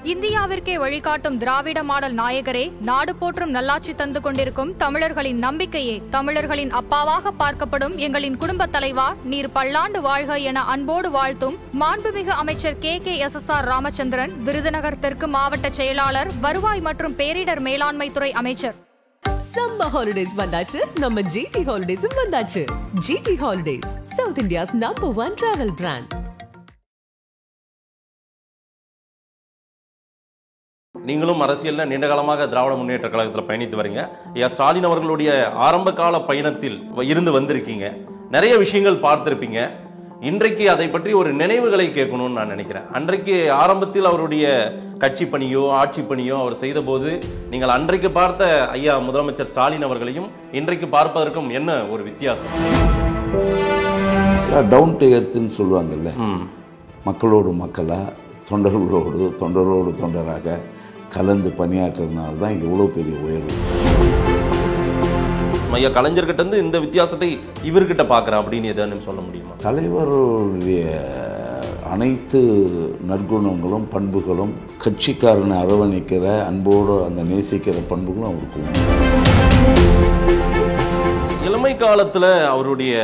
இந்தியாவிற்கே வழிகாட்டும் திராவிட மாடல் நாயகரே, நாடு போற்றும் நல்லாட்சி தந்து கொண்டிருக்கும் தமிழர்களின் நம்பிக்கையே, தமிழர்களின் அப்பாவாக பார்க்கப்படும் எங்களின் குடும்பத் தலைவா, நீர் பல்லாண்டு வாழ்க என அன்போடு வாழ்த்தும் மாண்புமிகு அமைச்சர் KKSSR ராமச்சந்திரன், விருதுநகர் தெற்கு மாவட்ட செயலாளர், வருவாய் மற்றும் பேரிடர் மேலாண்மை துறை அமைச்சர். சம்மர் ஹாலிடேஸ் வந்தாச்சு, நம்ம GT ஹாலிடேஸும் வந்தாச்சு. GT holidays, south India's #1 travel brand. நீங்களும் அரசியலில் நீண்ட காலமாக திராவிட முன்னேற்ற கழகத்தில் பயணித்து வரீங்க. ஐயா ஸ்டாலின் அவர்களுடைய ஆரம்ப கால பயணத்தில் இருந்து வந்திருக்கீங்க. நிறைய விஷயங்கள் பார்த்திருப்பீங்க. இன்றைக்கு அதை பற்றி ஒரு நினைவுகளை கேட்கணும்னு நான் நினைக்கிறேன். அன்றைக்கு ஆரம்பத்தில் அவருடைய கட்சி பணியோ ஆட்சி பணியோ அவர் செய்த போது நீங்கள் அன்றைக்கு பார்த்த ஐயா முதலமைச்சர் ஸ்டாலின் அவர்களையும் இன்றைக்கு பார்ப்பதற்கும் என்ன ஒரு வித்தியாசம்? டவுன் டு எர்த்துன்னு சொல்லுவாங்கல்ல, மக்களோடு மக்களா, தொண்டரோடு தொண்டராக கலந்து பணியாற்றுறதுனால தான் இவ்வளோ பெரிய உயர்வு. ஐயா கலைஞர்கிட்ட இருந்து இந்த வித்தியாசத்தை இவர்கிட்ட பார்க்குறேன் அப்படின்னு எதான்னு சொல்ல முடியுமா? தலைவருடைய அனைத்து நற்குணங்களும் பண்புகளும், கட்சிக்காரனை அரவணைக்கிற அன்போடு அந்த நேசிக்கிற பண்புகளும் அவருக்கு உண்டு. இளமை காலத்தில் அவருடைய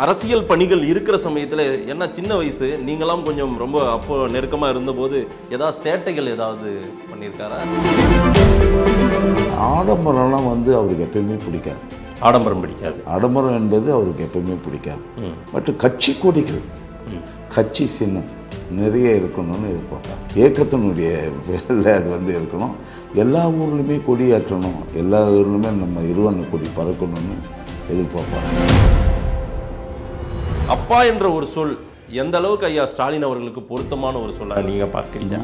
அரசியல் பணிகள் இருக்கிற சமயத்தில் என்ன சின்ன வயசு, நீங்களாம் கொஞ்சம் ரொம்ப அப்போ நெருக்கமாக இருந்தபோது ஏதாவது சேட்டைகள் ஏதாவது பண்ணியிருக்காரா? ஆடம்பரம்லாம் அவருக்கு எப்பயுமே பிடிக்காது. ஆடம்பரம் பிடிக்காது. ஆடம்பரம் என்பது அவருக்கு எப்பயுமே பிடிக்காது. பட் கட்சி கொடிகள், கட்சி சின்னம் நிறைய இருக்கணும்னு எதிர்பார்ப்பார். இயக்கத்தினுடைய பேரில் அது இருக்கணும். எல்லா ஊர்லையுமே கொடி ஏற்றணும், எல்லா ஊர்லையுமே நம்ம இருவண்ண கொடி பறக்கணும்னு எதிர்பார்ப்பார். அப்பா என்ற ஒரு சொல் எந்த அளவுக்கு ஐயா ஸ்டாலின் அவர்களுக்கு பொருத்தமான ஒரு சொல்ல நீங்க பார்க்குறீங்க?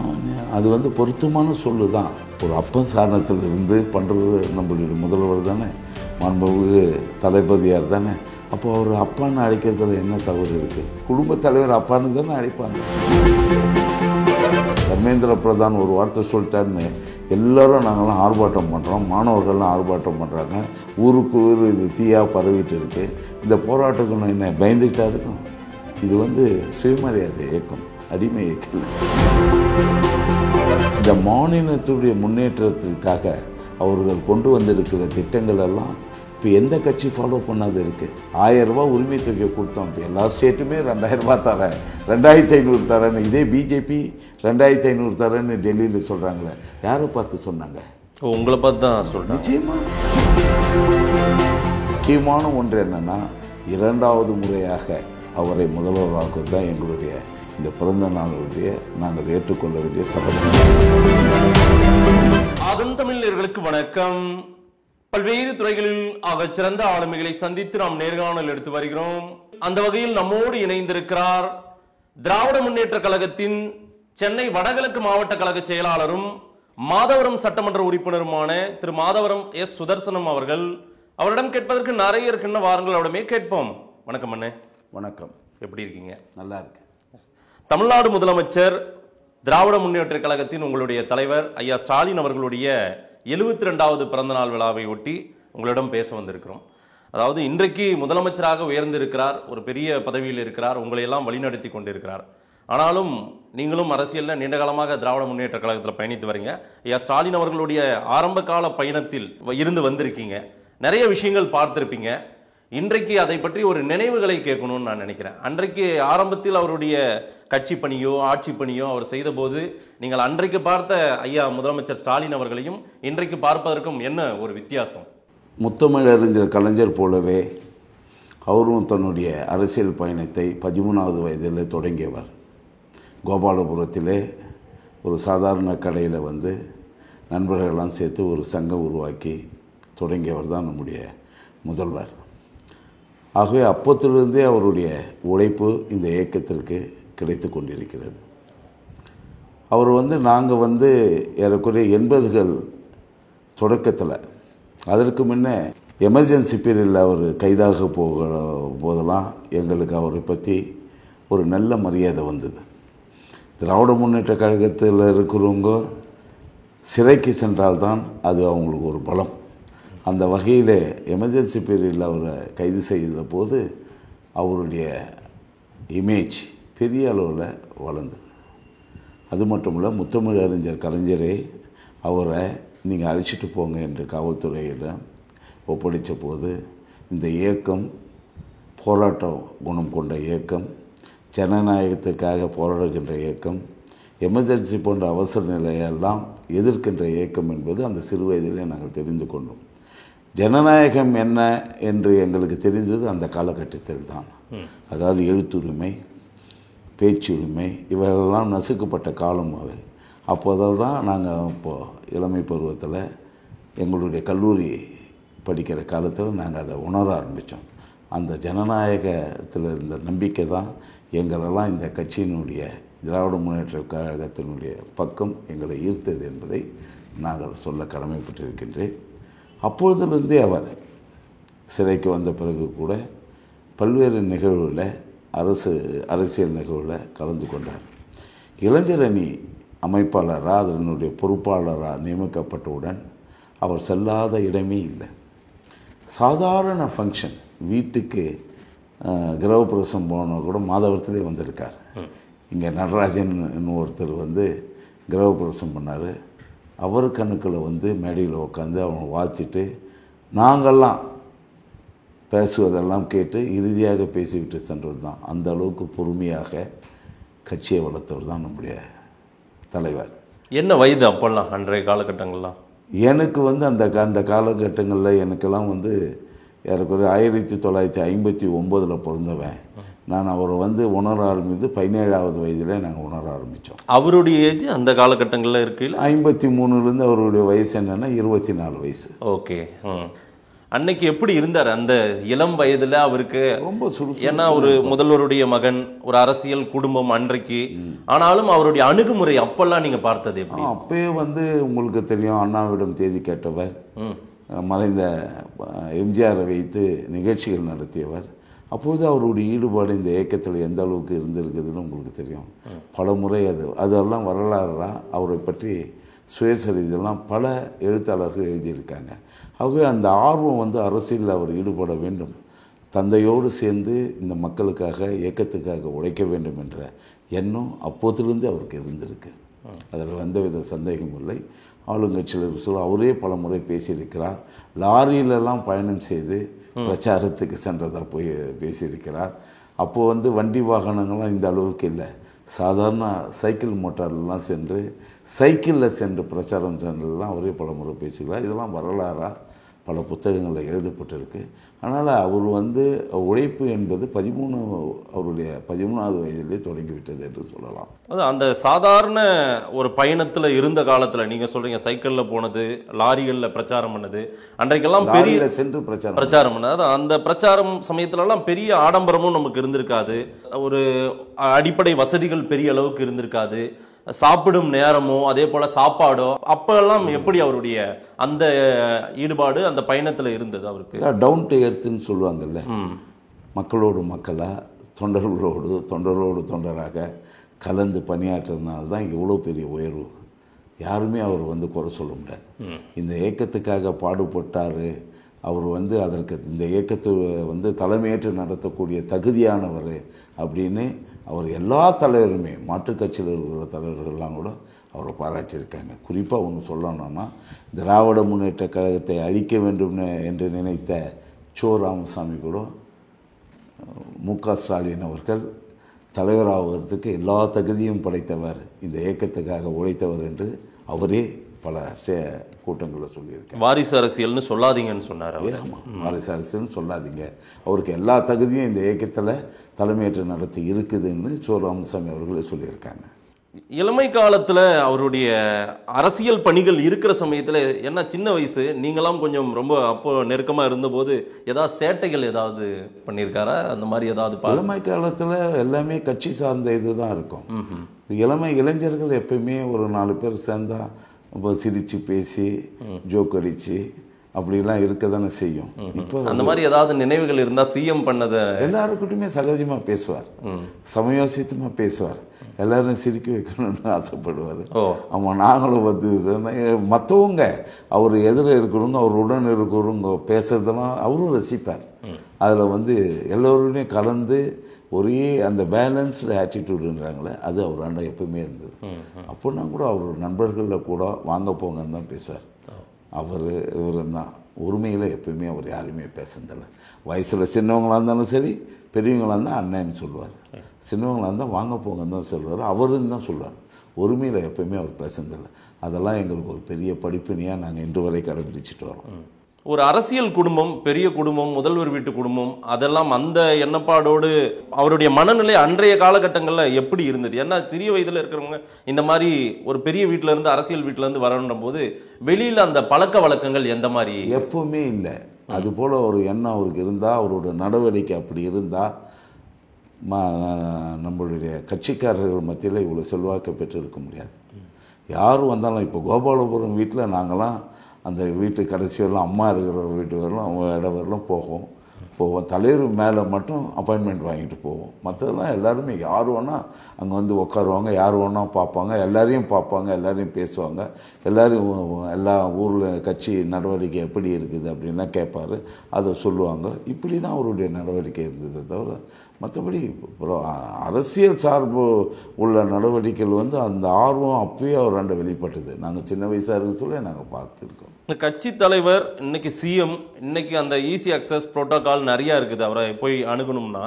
அது பொருத்தமான சொல்லு தான். ஒரு அப்பன் சாரணத்தில் இருந்து பண்ணுறது நம்மளுடைய முதல்வர் தானே, மாண்புமிகு தளபதியார் தானே. அப்போ அவர் அப்பான்னு அழைக்கிறதுல என்ன தவறு இருக்குது? குடும்ப தலைவர் அப்பான்னு தானே அழைப்பாங்க. தர்மேந்திர பிரதான் ஒரு வார்த்தை சொல்லிட்டாருன்னு எல்லோரும் நாங்கள்லாம் ஆர்ப்பாட்டம் பண்ணுறோம், மாணவர்கள்லாம் ஆர்ப்பாட்டம் பண்ணுறாங்க, ஊருக்கு ஊர் இது தீயாக பரவிட்டு இருக்குது. இந்த போராட்டத்துக்கு என்ன பயந்துக்கிட்டா இருக்கும்? இது சுயமரியாதை இயக்கம், அடிமை இயக்கம். இந்த மாநிலத்துடைய முன்னேற்றத்திற்காக அவர்கள் கொண்டு வந்திருக்கிற திட்டங்கள் எல்லாம் இப்போ எந்த கட்சி ஃபாலோ பண்ணாது இருக்குது? 1000 ரூபா உரிமை தொகை கொடுத்தோம். இப்போ எல்லா ஸ்டேட்டுமே 2000 ரூபா தரேன், 2500 தரேன்னு. இதே பிஜேபி 2500 தரேன்னு டெல்லியில் சொல்கிறாங்களே, யாரை பார்த்து சொன்னாங்க? உங்களை பார்த்து தான் சொல்கிறேன். நிச்சயமாக முக்கியமான ஒன்று என்னென்னா, 2வது முறையாக அவரை முதல்வராக்குவது தான் எங்களுடைய இந்த பிறந்த நாளுடைய நாங்கள் ஏற்றுக்கொள்ள வேண்டிய சபதம். ஆதன் தமிழர்களுக்கு வணக்கம். பல்வேறு துறைகளில் சிறந்த ஆளுமைகளை சந்தித்து நாம் நேர்காணல் எடுத்து வருகிறோம். அந்த வகையில் நம்மோடு இணைந்திருக்கிறார் திராவிட முன்னேற்ற கழகத்தின் சென்னை வடகிழக்கு மாவட்ட கழக செயலாளரும் மாதவரம் சட்டமன்ற உறுப்பினருமான திரு மாதவரம் எஸ் சுதர்சனம் அவர்கள். அவரிடம் கேட்பதற்கு நிறைய இருக்குன்னு வாருங்கள், அவரிடமே கேட்போம். வணக்கம் அண்ணே. வணக்கம். எப்படி இருக்கீங்க? நல்லா இருக்கு. தமிழ்நாடு முதலமைச்சர், திராவிட முன்னேற்ற கழகத்தின் உங்களுடைய தலைவர் ஐயா ஸ்டாலின் அவர்களுடைய 72வது பிறந்தநாள் விழாவை ஒட்டி உங்களிடம் பேச வந்திருக்கிறோம். அதாவது இன்றைக்கு முதலமைச்சராக உயர்ந்திருக்கிறார், ஒரு பெரிய பதவியில் இருக்கிறார், உங்களையெல்லாம் வழிநடத்தி கொண்டிருக்கிறார். ஆனாலும் நீங்களும் அரசியலில் நீண்ட காலமாக திராவிட முன்னேற்ற கழகத்தில் பயணித்து வரீங்க. ஐயா ஸ்டாலின் அவர்களுடைய ஆரம்ப கால பயணத்தில் இருந்து வந்திருக்கீங்க. நிறைய விஷயங்கள் பார்த்திருப்பீங்க. இன்றைக்கு அதை பற்றி ஒரு நினைவுகளை கேட்கணும்னு நான் நினைக்கிறேன். அன்றைக்கு ஆரம்பத்தில் அவருடைய கட்சி பணியோ ஆட்சி பணியோ அவர் செய்த போது நீங்கள் அன்றைக்கு பார்த்த ஐயா முதலமைச்சர் ஸ்டாலின் அவர்களையும் இன்றைக்கு பார்ப்பதற்கும் என்ன ஒரு வித்தியாசம்? முத்தமிழறிஞர் கலைஞர் போலவே அவரும் தன்னுடைய அரசியல் பயணத்தை 13வது வயதில் தொடங்கியவர். கோபாலபுரத்திலே ஒரு சாதாரண கடையில் நண்பர்களெல்லாம் சேர்த்து ஒரு சங்கம் உருவாக்கி தொடங்கியவர் தான் நம்முடைய முதல்வர். ஆகவே அப்போத்திலிருந்தே அவருடைய உழைப்பு இந்த இயக்கத்திற்கு கிடைத்து கொண்டிருக்கிறது. அவர் நாங்கள் ஏறக்குறைய 80கள் தொடக்கத்தில், அதற்கு முன்னே எமர்ஜென்சி பீரியடில் அவர் கைதாக போதெல்லாம் எங்களுக்கு அவரை பற்றி ஒரு நல்ல மரியாதை வந்தது. திராவிட முன்னேற்ற கழகத்தில் இருக்கிறவங்க சிறைக்கு சென்றால்தான் அது அவங்களுக்கு ஒரு பலம். அந்த வகையில் எமர்ஜென்சி பீரியடில் அவரை கைது செய்த போது அவருடைய இமேஜ் பெரிய அளவில் வளர்ந்தது. அது மட்டும் இல்லை, முத்தமிழ் அறிஞர் கலைஞரே அவரை நீங்கள் அழைச்சிட்டு போங்க என்று காவல்துறையிடம் ஒப்படைத்த போது இந்த இயக்கம் போராட்ட குணம் கொண்ட இயக்கம், ஜனநாயகத்துக்காக போராடுகின்ற இயக்கம், எமர்ஜென்சி போன்ற அவசர நிலையெல்லாம் எதிர்க்கின்ற இயக்கம் என்பது அந்த சிறு வயதிலே நாங்கள் தெரிந்து கொண்டோம். ஜனநாயகம் என்ன என்று எங்களுக்கு தெரிந்தது அந்த காலகட்டத்தில் தான். அதாவது எழுத்துரிமை, பேச்சுரிமை இவையெல்லாம் நசுக்கப்பட்ட காலம் அவை. அப்போது தான் நாங்கள் இப்போது இளமை பருவத்தில் எங்களுடைய கல்லூரி படிக்கிற காலத்தில் நாங்கள் அதை உணர ஆரம்பித்தோம். அந்த ஜனநாயகத்தில் இருந்த நம்பிக்கை தான் எங்களெல்லாம் இந்த கட்சியினுடைய திராவிட முன்னேற்ற கழகத்தினுடைய பக்கம் எங்களை ஈர்த்தது என்பதை நாங்கள் சொல்ல கடமைப்பட்டிருக்கின்றேன். அப்பொழுதிலிருந்தே அவர் சிறைக்கு வந்த பிறகு கூட பல்வேறு நிகழ்வுகளில் அரசியல் நிகழ்வில் கலந்து கொண்டார். இளைஞர் அணி அமைப்பாளராக அதனுடைய பொறுப்பாளராக நியமிக்கப்பட்டவுடன் அவர் செல்லாத இடமே இல்லை. சாதாரண ஃபங்க்ஷன், வீட்டுக்கு கிரகப்பிரவேசம் போனால் கூட மாதவரத்திலே வந்திருக்கார். இங்கே நடராஜன் ஒருத்தர் கிரகப்பிரவேசம் பண்ணார். அவர் கணக்கில் மேடையில் உட்காந்து அவங்க வாழ்த்திட்டு நாங்கள்லாம் பேசுவதெல்லாம் கேட்டு இறுதியாக பேசிவிட்டு சென்றது தான். அந்த அளவுக்கு பொறுமையாக கட்சியை வளர்த்தவர் தான் நம்முடைய தலைவர். என்ன வயது அப்போல்லாம், அன்றைய காலகட்டங்கள்லாம்? எனக்கு அந்த காலகட்டங்களில் எனக்கெல்லாம் ஏறக்குறைய 1959 பிறந்தவன். நான் அவரை உணர ஆரம்பித்து 17வது வயதில் நாங்கள் உணர ஆரம்பித்தோம். அவருடைய ஏஜ் அந்த காலகட்டங்களில் இருக்கையில் 53லேருந்து அவருடைய வயசு என்னென்னா 24 வயசு. ஓகே. அன்னைக்கு எப்படி இருந்தார் அந்த இளம் வயதில் அவருக்கு? ரொம்ப ஏன்னா ஒரு முதல்வருடைய மகன், ஒரு அரசியல் குடும்பம் அன்றைக்கு. ஆனாலும் அவருடைய அணுகுமுறை அப்பெல்லாம் நீங்கள் பார்த்தது எப்படி? அப்பயே உங்களுக்கு தெரியும், அண்ணாவிடம் தேதி கேட்டவர், மறைந்த எம்ஜிஆரை வைத்து நிகழ்ச்சிகள் நடத்தியவர். அப்பொழுது அவருடைய ஈடுபாடு இந்த இயக்கத்தில் எந்த அளவுக்கு இருந்திருக்குதுன்னு உங்களுக்கு தெரியும். பல முறை அதெல்லாம் வரலாறாக அவரை பற்றி சுயசரிதெல்லாம் பல எழுத்தாளர்கள் எழுதியிருக்காங்க. ஆகவே அந்த ஆர்வம் அரசியலில் அவர் ஈடுபட வேண்டும், தந்தையோடு சேர்ந்து இந்த மக்களுக்காக இயக்கத்துக்காக உழைக்க வேண்டும் என்ற எண்ணம் அப்போதிலிருந்து அவருக்கு இருந்திருக்கு. அதில் எந்தவித சந்தேகமும் இல்லை. ஆளுங்கட்சியில் சொல்ல அவரே பல முறை பேசியிருக்கிறார். லாரியிலெல்லாம் பயணம் செய்து பிரச்சாரத்துக்கு சென்றதாக போய் பேசியிருக்கிறார். அப்போது வண்டி வாகனங்கள்லாம் இந்த அளவுக்கு இல்லை. சாதாரண சைக்கிள் மோட்டார்லாம் சென்று சைக்கிளில் சென்று பிரச்சாரம் சென்றதுலாம் அவரே பல முறை பேசிக்கிறார். இதெல்லாம் வரலாறாக பல புத்தகங்களில் எழுதப்பட்டிருக்கு. அதனால் அவர் உழைப்பு என்பது அவருடைய 13வது வயதிலே தொடங்கிவிட்டது என்று சொல்லலாம். அது அந்த சாதாரண ஒரு பயணத்தில் இருந்த காலத்தில் நீங்கள் சொல்கிறீங்க, சைக்கிளில் போனது, லாரிகளில் பிரச்சாரம் பண்ணது, அன்றைக்கெல்லாம் பெரிய சென்று பிரச்சாரம் பண்ணது. அந்த பிரச்சாரம் சமயத்துலலாம் பெரிய ஆடம்பரமும் நமக்கு இருந்திருக்காது, ஒரு அடிப்படை வசதிகள் பெரிய அளவுக்கு இருந்திருக்காது, சாப்பிடும் நேரமோ அதே போல சாப்பாடோ அப்பெல்லாம் எப்படி அவருடைய அந்த ஈடுபாடு அந்த பயணத்தில் இருந்தது? அவருக்கு டவுன் டு எர்த்துன்னு சொல்லுவாங்கல்ல, மக்களோடு மக்களாக தொண்டரோடு தொண்டராக கலந்து பணியாற்றுறதுனால தான் இவ்வளோ பெரிய உயர்வு. யாருமே அவர் குறை சொல்ல முடியாது. இந்த இயக்கத்துக்காக பாடுபட்டார் அவர். அதற்கு இந்த இயக்கத்தை தலைமையேற்று நடத்தக்கூடிய தகுதியானவர் அப்படின்னு அவர் எல்லா தலைவருமே, மாற்றுக் கட்சியில் இருக்கிற தலைவர்கள்லாம் கூட அவரை பாராட்டியிருக்காங்க. குறிப்பாக ஒன்று சொல்லணும்னா, திராவிட முன்னேற்ற கழகத்தை அழிக்க வேண்டும் என்று நினைத்த ராமசாமி கூட ஸ்டாலின் அவர்கள் தலைவராகிறதுக்கு எல்லா தகுதியும் படைத்தவர், இந்த இயக்கத்துக்காக உழைத்தவர் என்று அவரே பல கூட்டங்களில் சொல்லியிருக்கேன். வாரிசு அரசியல்னு சொல்லாதீங்கன்னு சொன்னார். ஆமாம், வாரிசு அரசியல்னு சொல்லாதீங்க, அவருக்கு எல்லா தகுதியும் இந்த இயக்கத்தில் தலைமையேற்று நடத்தி இருக்குதுன்னு ராமசாமி அவர்களே சொல்லியிருக்காங்க. இளமை காலத்தில் அவருடைய அரசியல் பணிகள் இருக்கிற சமயத்தில் என்ன, சின்ன வயசு, நீங்களாம் கொஞ்சம் ரொம்ப அப்போ நெருக்கமாக இருந்தபோது ஏதாவது சேட்டைகள் ஏதாவது பண்ணியிருக்காரா? அந்த மாதிரி ஏதாவது? இளமை காலத்தில் எல்லாமே கட்சி சார்ந்த இது தான் இருக்கும். இளைஞர்கள் எப்பயுமே ஒரு 4 பேர் சேர்ந்தால் ரொம்ப சிரித்து பேசி ஜோக் அடித்து அப்படிலாம் இருக்க தானே செய்யும். இப்போ அந்த மாதிரி ஏதாவது நினைவுகள் இருந்தால் சிஎம் பண்ணதை எல்லாருக்கிட்டையுமே சகஜமாக பேசுவார், சமயோசித்தமாக பேசுவார், எல்லாரும் சிரிக்க வைக்கணும்னு ஆசைப்படுவார். ஆமாம், நாங்களும் மற்றவங்க அவர் எதிர இருக்கிறவங்க, அவர் உடன் இருக்கிறவங்க பேசுறதெல்லாம் அவரும் ரசிப்பார். அதில் எல்லோருமே கலந்து ஒரே அந்த பேலன்ஸ்டு ஆட்டிடியூடுன்றாங்களே அது அவராண்ட எப்பவுமே இருந்தது. அப்படின்னா கூட அவர் நண்பர்களில் கூட வாங்க போங்கன்னு தான் பேசுவார். இவர் தான் உரிமையில் எப்பவுமே அவர் யாருமே பேசுனதில்லை. வயசில் சின்னவங்களாக இருந்தாலும் சரி, பெரியவங்களாக இருந்தால் அண்ணன்னு சொல்லுவார், சின்னவங்களாக இருந்தால் வாங்க போங்கன்னு தான் சொல்லுவார், அவருன்னு தான் சொல்லுவார். உரிமையில் எப்பவுமே அவர் பேசுனதில்லை. அதெல்லாம் எங்களுக்கு ஒரு பெரிய படிப்பினையாக நாங்கள் இன்று வரை கடைபிடிச்சிட்டு வரோம். ஒரு அரசியல் குடும்பம், பெரிய குடும்பம், முதல்வர் வீட்டு குடும்பம், அதெல்லாம் அந்த எண்ணப்பாடோடு அவருடைய மனநிலை அன்றைய காலகட்டங்களில் எப்படி இருந்தது? ஏன்னா சிறிய வயதில் இருக்கிறவங்க இந்த மாதிரி ஒரு பெரிய வீட்டில இருந்து அரசியல் வீட்டில இருந்து வரணும் போது வெளியில் அந்த பழக்க வழக்கங்கள் எந்த மாதிரி? எப்பவுமே இல்லை. அதுபோல் ஒரு எண்ணம் அவருக்கு இருந்தால், அவரோட நடவடிக்கை அப்படி இருந்தால் நம்மளுடைய கட்சிக்காரர்கள் மத்தியில் இவ்வளோ செல்வாக்கை பெற்று இருக்க முடியாது. யாரும் வந்தாலும் இப்போ கோபாலபுரம் வீட்டில் நாங்களாம் அந்த வீட்டு கடைசி வரலாம், அம்மா இருக்கிற வீட்டு வரலாம், அவங்க இடம் வரலாம் போவோம். தலைவர் மேலே மட்டும் அப்பாயின்மெண்ட் வாங்கிட்டு போவோம். மற்றதெல்லாம் எல்லாருமே யார் வேணால் அங்கே வந்து உட்காருவாங்க, யார் வேணால் பார்ப்பாங்க, எல்லாரையும் பார்ப்பாங்க, எல்லாரையும் பேசுவாங்க, எல்லோரும் எல்லா ஊரில் கட்சி நடவடிக்கை எப்படி இருக்குது அப்படின்லாம் கேட்பார், அதை சொல்லுவாங்க. இப்படி தான் அவருடைய நடவடிக்கை இருந்தது. தவிர மற்றபடி அரசியல் சார்பு உள்ள நடவடிக்கைகள் வந்து அந்த ஆர்வம் அப்பயே அவராண்ட வெளிப்பட்டது. நாங்கள் சின்ன வயசாக இருக்க சொல்ல நாங்கள் பார்த்துருக்கோம். இந்த கட்சி தலைவர் இன்னைக்கு சிஎம், இன்னைக்கு அந்த ஈஸி அக்சஸ் புரோட்டோகால் நிறையா இருக்குது. அவரை போய் அணுகணும்னா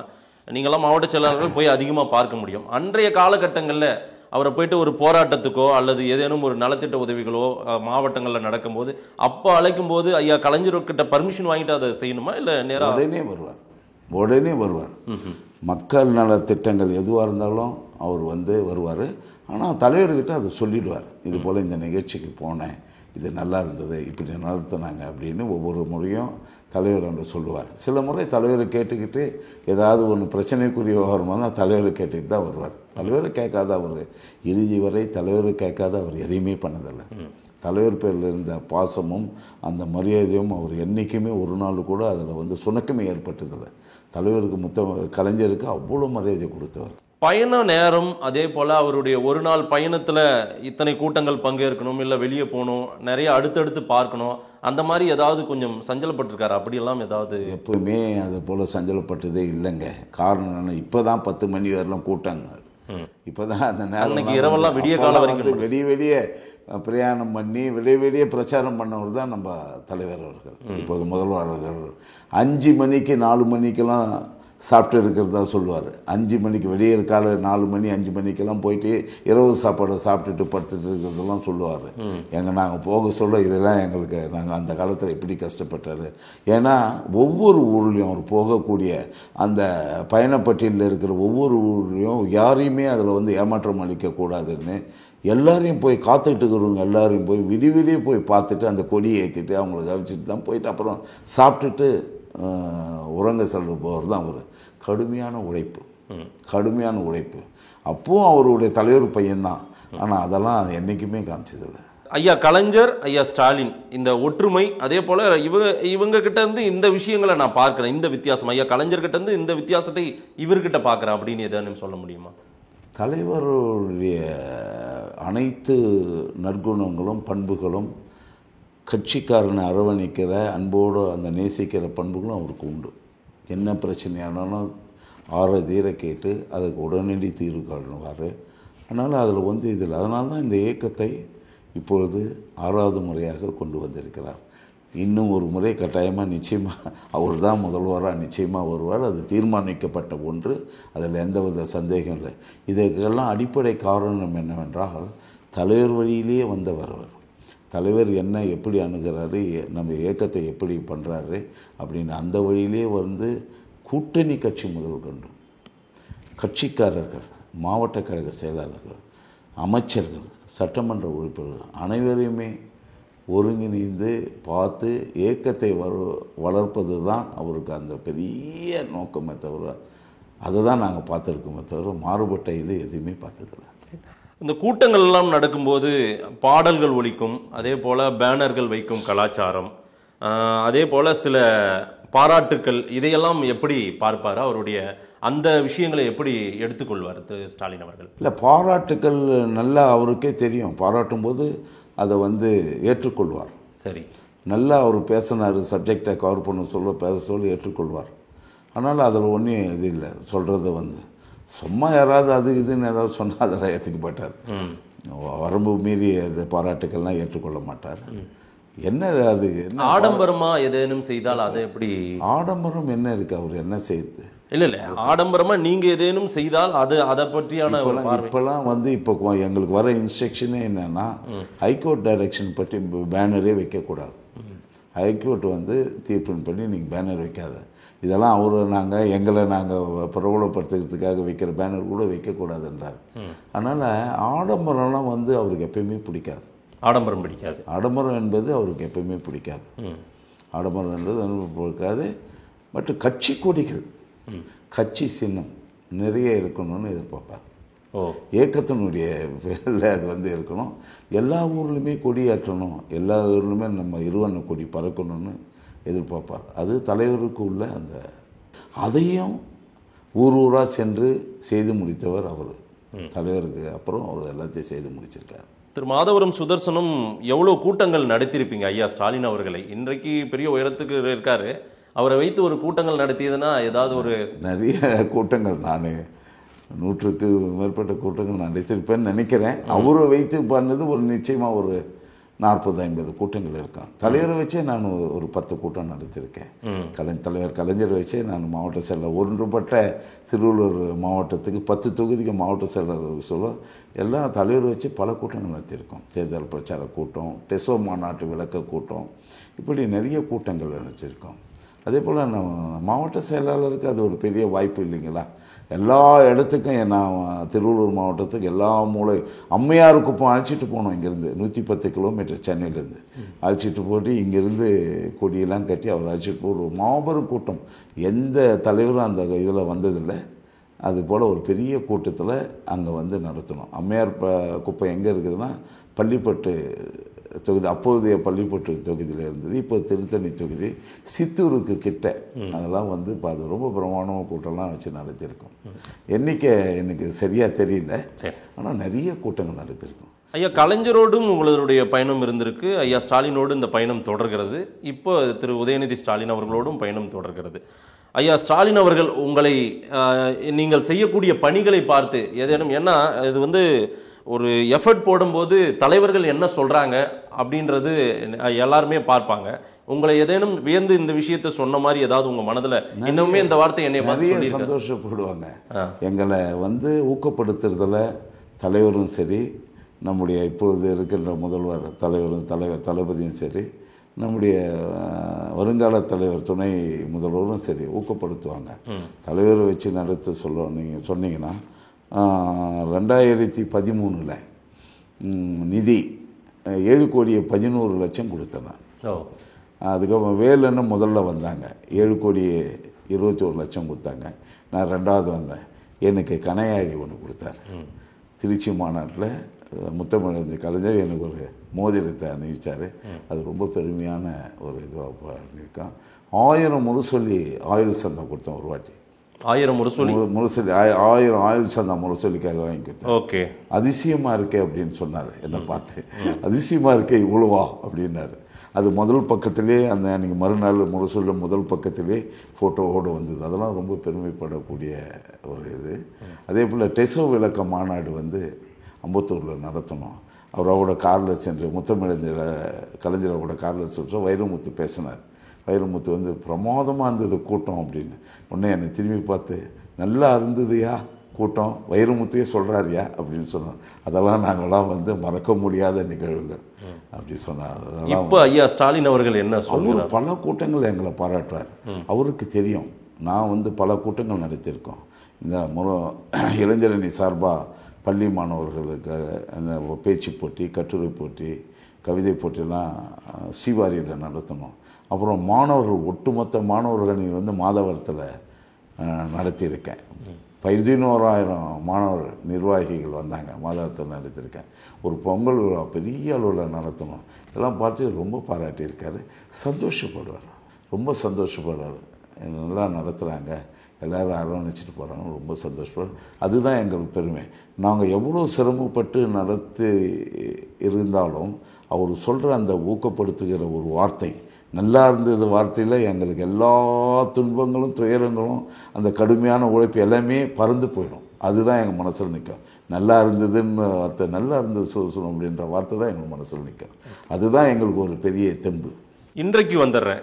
நீங்களாம் மாவட்ட செயலாளர்கள் போய் அதிகமாக பார்க்க முடியும். அன்றைய காலகட்டங்களில் அவரை போயிட்டு ஒரு போராட்டத்துக்கோ அல்லது ஏதேனும் ஒரு நலத்திட்ட உதவிகளோ மாவட்டங்களில் நடக்கும்போது அப்போ அழைக்கும் போது ஐயா கலைஞர்கிட்ட பர்மிஷன் வாங்கிட்டு அதை செய்யணுமா, இல்லை நேராக உடனே வருவார். மக்கள் நலத்திட்டங்கள் எதுவாக இருந்தாலும் அவர் வந்து வருவார். ஆனால் தலைவர்கிட்ட அதை சொல்லிடுவார், இது போல் இந்த நிகழ்ச்சிக்கு போனேன், இது நல்லா இருந்தது, இப்படி நடத்தினாங்க அப்படின்னு ஒவ்வொரு முறையும் தலைவர் என்று சொல்லுவார். சில முறை தலைவரை கேட்டுக்கிட்டு ஏதாவது ஒன்று பிரச்சனைக்குரிய விவகாரமாக தான் தலைவரை கேட்டுக்கிட்டு தான் வருவார். தலைவரை கேட்காத அவர் இறுதி வரை தலைவரை கேட்காத அவர் எதையுமே பண்ணதில்லை. தலைவர் பேரில் இருந்த பாசமும் அந்த மரியாதையும் அவர் என்றைக்குமே ஒரு நாள் கூட அதில் வந்து சுணக்கமே ஏற்பட்டதில்லை. தலைவருக்கு கலைஞருக்கு அவ்வளோ மரியாதை கொடுத்தவர். பயண நேரம், அதே போல் அவருடைய ஒரு நாள் பயணத்தில் இத்தனை கூட்டங்கள் பங்கேற்கணும், இல்லை வெளியே போகணும், நிறைய அடுத்தடுத்து பார்க்கணும், அந்த மாதிரி ஏதாவது கொஞ்சம் சஞ்சலப்பட்டிருக்காரு? அப்படியெல்லாம் ஏதாவது? எப்பவுமே அது போல் சஞ்சலப்பட்டதே இல்லைங்க. காரணம் என்னென்னா இப்போ தான் 10 மணி வரலாம் கூட்டங்க. இப்போ தான் அந்த நேரம் இரவெல்லாம் விடிய காலம் வரைக்கும் வெளியே பிரயாணம் பண்ணி வெளியே பிரச்சாரம் பண்ணவர் தான் நம்ம தலைவர் அவர்கள். இப்போது முதல்வர் அவர்கள் 5 மணிக்கு 4 மணிக்கெல்லாம் சாப்பிட்டு இருக்கிறதா சொல்லுவார். 5 மணிக்கு வெளியே காலை 4 மணி 5 மணிக்கெல்லாம் போயிட்டு இரவு சாப்பாடை சாப்பிட்டுட்டு படுத்துட்டு இருக்கிறதெல்லாம் சொல்லுவார். நாங்கள் போக சொல்ல இதெல்லாம் எங்களுக்கு நாங்கள் அந்த காலத்தில் எப்படி கஷ்டப்பட்டார். ஏன்னா ஒவ்வொரு ஊர்லேயும் அவர் போகக்கூடிய அந்த பயணப்பட்டியலில் இருக்கிற ஒவ்வொரு ஊர்லேயும் யாரையுமே அதில் வந்து ஏமாற்றம் அளிக்கக்கூடாதுன்னு எல்லாரையும் போய் காத்துக்கிட்டு இருக்கிறவங்க எல்லாரையும் போய் விடிவிடியே போய் பார்த்துட்டு அந்த கொடியை ஏற்றிட்டு அவங்கள கவனிச்சுட்டு தான் போயிட்டு அப்புறம் சாப்பிட்டுட்டு உறங்க செல்ல போகிறது தான் அவர். கடுமையான உழைப்பு. அப்பவும் அவருடைய தலைவர் பையன்தான். ஆனால் அதெல்லாம் என்றைக்குமே காமிச்சதில்லை. ஐயா கலைஞர், ஐயா ஸ்டாலின், இந்த ஒற்றுமை, அதே போல் இவங்க கிட்ட இருந்து இந்த விஷயங்களை நான் பார்க்குறேன், இந்த வித்தியாசம் ஐயா கலைஞர்கிட்ட இருந்து இந்த வித்தியாசத்தை இவர்கிட்ட பார்க்குறேன் அப்படின்னு எதாவது சொல்ல முடியுமா? தலைவருடைய அனைத்து நற்குணங்களும் பண்புகளும், கட்சிக்காரனை அரவணைக்கிற அன்போடு அந்த நேசிக்கிற பண்புகளும் அவருக்கு உண்டு. என்ன பிரச்சனையானாலும் தீர கேட்டு அதுக்கு உடனடி தீர்வு காணுவார். அதனால் அதில் வந்து இதில் அதனால தான் இந்த இயக்கத்தை இப்பொழுது 6வது முறையாக கொண்டு வந்திருக்கிறார். இன்னும் ஒரு முறை கட்டாயமாக நிச்சயமாக அவர் தான் முதல்வராக நிச்சயமாக வருவார். அது தீர்மானிக்கப்பட்ட ஒன்று, அதில் எந்தவித சந்தேகம் இல்லை. இதற்கெல்லாம் அடிப்படை காரணம் என்னவென்றால் தலைவர் வழியிலேயே வந்தவர் அவர். தலைவர் என்ன எப்படி அணுகிறாரு, நம்ம இயக்கத்தை எப்படி பண்ணுறாரு அப்படின்னு அந்த வழியிலே வந்து கூட்டணி கட்சி முதல் கொண்டு கட்சிக்காரர்கள், மாவட்ட கழக செயலாளர்கள், அமைச்சர்கள், சட்டமன்ற உறுப்பினர்கள் அனைவரையுமே ஒருங்கிணைந்து பார்த்து இயக்கத்தை வளர்ப்பது தான் அவருக்கு அந்த பெரிய நோக்கமே தவிர அதை தான் நாங்கள் பார்த்துருக்கோமே தவிர மாறுபட்ட இது எதுவுமே பார்த்ததில்லை. இந்த கூட்டங்கள் எல்லாம் நடக்கும்போது பாடல்கள் ஒலிக்கும், அதே போல் பேனர்கள் வைக்கும் கலாச்சாரம், அதே போல் சில பாராட்டுக்கள், இதையெல்லாம் எப்படி பார்ப்பார்? அவருடைய அந்த விஷயங்களை எப்படி எடுத்துக்கொள்வார் திரு ஸ்டாலின் அவர்கள்? இல்லை, பாராட்டுக்கள் நல்லா அவருக்கே தெரியும். பாராட்டும் போது அதை வந்து ஏற்றுக்கொள்வார். சரி, நல்லா அவர் பேசினார், சப்ஜெக்டை கவர் பண்ண பேச சொல்ல ஏற்றுக்கொள்வார். அதனால் அதில் ஒன்றும் இது இல்லை. சொல்கிறது வந்து சும்மா யாராவது அது இதுன்னு ஏதாவது சொன்னால் அதெல்லாம் ஏற்றுக்க மாட்டார். வரம்பு மீறி அது பாராட்டுக்கள்லாம் ஏற்றுக்கொள்ள மாட்டார். என்ன அது என்ன ஆடம்பரமா ஏதேனும் செய்தால் அதை எப்படி? ஆடம்பரம் என்ன இருக்குது, அவர் என்ன செய்யுது? இல்லை ஆடம்பரமா நீங்கள் ஏதேனும் செய்தால் அதை பற்றியான இப்போலாம் வந்து இப்போ எங்களுக்கு வர இன்ஸ்ட்ரக்ஷனே என்னென்னா ஹைகோர்ட் டைரக்ஷன் பற்றி பேனரே வைக்கக்கூடாது. ஹைகோர்ட் வந்து தீர்ப்பின் பண்ணி நீங்கள் பேனர் வைக்காத, இதெல்லாம் எங்களை நாங்கள் பிரபலப்படுத்துறதுக்காக வைக்கிற பேனர் கூட வைக்கக்கூடாதுன்றார். அதனால் ஆடம்பரம்லாம் வந்து அவருக்கு எப்பயுமே பிடிக்காது. ஆடம்பரம் பிடிக்காது. ஆடம்பரம் என்பது அவருக்கு எப்பயுமே பிடிக்காது. ஆடம்பரம் என்பது பிடிக்காது. மற்றும் கட்சி கொடிகள், கட்சி சின்னம் நிறைய இருக்கணும்னு எதிர்பார்ப்பார். ஏக்கத்தினுடைய பேரில் அது வந்து இருக்கணும். எல்லா ஊர்லேயுமே கொடி ஏற்றணும், எல்லா ஊர்லேயுமே நம்ம இருவண்ண கொடி பறக்கணும்னு எதிர்பார்ப்பார். அது தலைவருக்கு உள்ள அதையும் ஊராக சென்று செய்து முடித்தவர் அவர். தலைவருக்கு அப்புறம் அவர் எல்லாத்தையும் செய்து முடிச்சிருக்கார். திரு மாதவரம் சுதர்சனம் எவ்வளோ கூட்டங்கள் நடத்தியிருப்பீங்க ஐயா ஸ்டாலின் அவர்களை? இன்றைக்கு பெரிய உயரத்துக்கு இருக்காரு, அவரை வைத்து ஒரு கூட்டங்கள் நடத்தியதுன்னா ஏதாவது ஒரு? நிறைய கூட்டங்கள், நான் 100க்கு மேற்பட்ட கூட்டங்கள் நடத்தியிருப்பேன்னு நினைக்கிறேன். அவரை வைத்து பண்ணது ஒரு நிச்சயமாக ஒரு 40-50 கூட்டங்கள் இருக்கான். தலைவரை வச்சே நான் ஒரு 10 கூட்டம் நடத்தியிருக்கேன். தலைவர் கலைஞரை வச்சே நான் மாவட்ட செயலர், ஒன்றுபட்ட திருவள்ளூர் மாவட்டத்துக்கு 10 தொகுதிக்கு மாவட்ட செயலர் சொல்ல எல்லாம் தலைவரை வச்சு பல கூட்டங்கள் நடத்தியிருக்கோம். தேர்தல் பிரச்சார கூட்டம், டெசோ மாநாட்டு விளக்க கூட்டம், இப்படி நிறைய கூட்டங்கள் நடத்தியிருக்கோம். அதே போல் நம்ம மாவட்ட செயலாளருக்கு அது ஒரு பெரிய வாய்ப்பு இல்லைங்களா? எல்லா இடத்துக்கும் நான் திருவள்ளூர் மாவட்டத்துக்கு எல்லா அம்மையார் குப்பம் அழைச்சிட்டு போனோம். இங்கேருந்து 110 கிலோமீட்டர் சென்னையிலேருந்து அழைச்சிட்டு போட்டு இங்கேருந்து கொடியெல்லாம் கட்டி அவர் அழைச்சிட்டு போட்டு ஒரு மாபெரும் கூட்டம். எந்த தலைவரும் அந்த இதில் வந்ததில்லை. அதுபோல் ஒரு பெரிய கூட்டத்தில் அங்கே வந்து நடத்தணும். அம்மையார் குப்பம் எங்கே இருக்குதுன்னா பள்ளிப்பட்டு தொகுதி, அப்பொழுதைய பள்ளிப்பட்டு தொகுதியில் இருந்தது. இப்போ திருத்தணி தொகுதி, சித்தூருக்கு கிட்ட. அதெல்லாம் வந்து பார்த்து ரொம்ப பிரமாண்டமாக கூட்டம்லாம் வச்சு நடத்தியிருக்கோம். எண்ணிக்கை எனக்கு சரியாக தெரியல, ஆனால் நிறைய கூட்டங்கள் நடத்தியிருக்கோம். ஐயா கலைஞரோடும் உங்களுடைய பயணம் இருந்திருக்கு, ஐயா ஸ்டாலினோடு இந்த பயணம் தொடர்கிறது, இப்போ திரு உதயநிதி ஸ்டாலின் அவர்களோடும் பயணம் தொடர்கிறது. ஐயா ஸ்டாலின் அவர்கள் உங்களை நீங்கள் செய்யக்கூடிய பணிகளை பார்த்து ஏதேனும், ஏன்னா இது வந்து ஒரு எஃபர்ட் போடும்போது தலைவர்கள் என்ன சொல்கிறாங்க அப்படின்றது எல்லாருமே பார்ப்பாங்க. உங்களை ஏதேனும் வியந்து இந்த விஷயத்தை சொன்ன மாதிரி ஏதாவது உங்கள் மனதில் இன்னுமே இந்த வார்த்தை என்னை நிறைய சந்தோஷப்படுவாங்க. எங்களை வந்து ஊக்கப்படுத்துறதுல தலைவரும் சரி, நம்முடைய இப்பொழுது இருக்கின்ற முதல்வர் தலைவர் தளபதியும் சரி, நம்முடைய வருங்கால தலைவர் துணை முதல்வரும் சரி ஊக்கப்படுத்துவாங்க. தலைவரை வச்சு நடத்த நீங்கள் சொன்னீங்கன்னா 2013 நிதி 7,11,00,000 கொடுத்தேன் நான். அதுக்கப்புறம் வேலுன்னு முதல்ல வந்தாங்க, 7,21,00,000 கொடுத்தாங்க. நான் 2வது வந்தேன். எனக்கு கனையாழி ஒன்று கொடுத்தார். திருச்சி மாநாட்டில் முத்தமிழ் கலைஞர் எனக்கு ஒரு மோதிரத்தை அணிவிச்சார். அது ரொம்ப பெருமையான ஒரு இதுவாக பண்ணியிருக்கான். 1000 முரசொலி ஆயுள் சந்தை கொடுத்தேன் ஒரு வாட்டி. 1000 முரசொலி 1000 ஆயுள் சந்தா முரசொலிக்காக வாங்கி கொடுத்தேன். ஓகே, அதிசயமாக இருக்கே அப்படின்னு சொன்னார். என்னை பார்த்து அதிசயமாக இருக்கே இவ்வளோவா அப்படின்னாரு. அது முதல் பக்கத்திலே அந்த அன்றைக்கி மறுநாள் முரசொல்ல முதல் பக்கத்திலே ஃபோட்டோவோடு வந்தது. அதெல்லாம் ரொம்ப பெருமைப்படக்கூடிய ஒரு இது. அதே போல் டெசோ விளக்க மாநாடு வந்து அம்பத்தூரில் நடத்தணும். அவரோட காரில் சென்று முத்தமிழ் கலைஞரோட காரில் சென்று வைரமுத்து பேசினார். வைரமுத்து வந்து பிரமாதமாக இருந்தது கூட்டம் அப்படின்னு. உடனே என்னை திரும்பி பார்த்து, நல்லா இருந்ததுயா கூட்டம், வைரமுத்தையே சொல்கிறாரியா அப்படின்னு சொன்னார். அதெல்லாம் நாங்கள்லாம் வந்து மறக்க முடியாத நிகழ்வுகள் அப்படி சொன்னார். அதெல்லாம் இப்போ ஐயா ஸ்டாலின் அவர்கள் என்ன அவர் பல கூட்டங்கள் எங்களை பாராட்டுவார். அவருக்கு தெரியும் நான் வந்து பல கூட்டங்கள் நடத்தியிருக்கோம். இந்த இளைஞரணி சார்பாக பள்ளி மாணவர்களுக்காக அந்த பேச்சு போட்டி, கட்டுரை போட்டி, கவிதை போட்டியெல்லாம் சீவாரியில் நடத்தணும். அப்புறம் மாணவர்கள், ஒட்டுமொத்த மாணவர்கள் வந்து மாதவரத்தில் நடத்தியிருக்கேன். 11,000 மாணவர் நிர்வாகிகள் வந்தாங்க, மாதவரத்தில் நடத்தியிருக்கேன். ஒரு பொங்கல் விழா பெரிய அளவில் நடத்தணும். இதெல்லாம் பார்த்து ரொம்ப பாராட்டியிருக்காரு. சந்தோஷப்படுவார், ரொம்ப சந்தோஷப்படுவார். நல்லா நடத்துகிறாங்க, எல்லோரும் அரவணைச்சிட்டு போகிறாங்க, ரொம்ப சந்தோஷப்படுவார். அதுதான் எங்களுக்கு பெருமை. நாங்கள் எவ்வளோ சிரமப்பட்டு நடத்தி இருந்தாலும் அவர் சொல்கிற அந்த ஊக்கப்படுத்துகிற ஒரு வார்த்தை நல்லா இருந்தது வார்த்தையில் எங்களுக்கு எல்லா துன்பங்களும் துயரங்களும் அந்த கடுமையான உழைப்பு எல்லாமே பறந்து போயிடும். அதுதான் எங்கள் மனசில் நிற்கும். நல்லா இருந்ததுன்னு வார்த்தை, நல்லா இருந்தது சொல்லணும் அப்படின்ற வார்த்தை தான் எங்கள் மனசில் நிற்கும். அதுதான் எங்களுக்கு ஒரு பெரிய தெம்பு. இன்றைக்கு வந்துடுறேன்.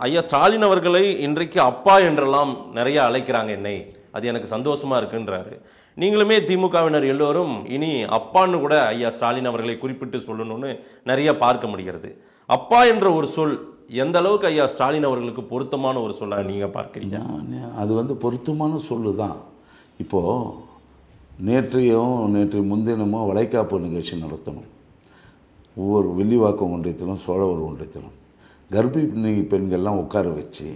ஐயா ஸ்டாலின் அவர்களை இன்றைக்கு அப்பா என்றெல்லாம் நிறைய அழைக்கிறாங்க என்னை, அது எனக்கு சந்தோஷமா இருக்குன்றாரு. நீங்களுமே திமுகவினர் எல்லோரும் இனி அப்பான்னு கூட ஐயா ஸ்டாலின் அவர்களை குறிப்பிட்டு சொல்லணும்னு நிறைய பார்க்க முடிகிறது. அப்பா என்ற ஒரு சொல் எந்த அளவுக்கு ஐயா ஸ்டாலின் அவர்களுக்கு பொருத்தமான ஒரு சொல்லாக நீங்கள் பார்க்குறீங்க? அது பொருத்தமான சொல்லு தான். இப்போது நேற்று முன்தினமோ வளைகாப்பு நிகழ்ச்சி நடத்தணும். ஒவ்வொரு வெள்ளிவாக்கம் ஒன்றியத்திலும் சோழவர் ஒன்றியத்திலும் கர்ப்பிணி பெண்கள்லாம் உட்கார வச்சு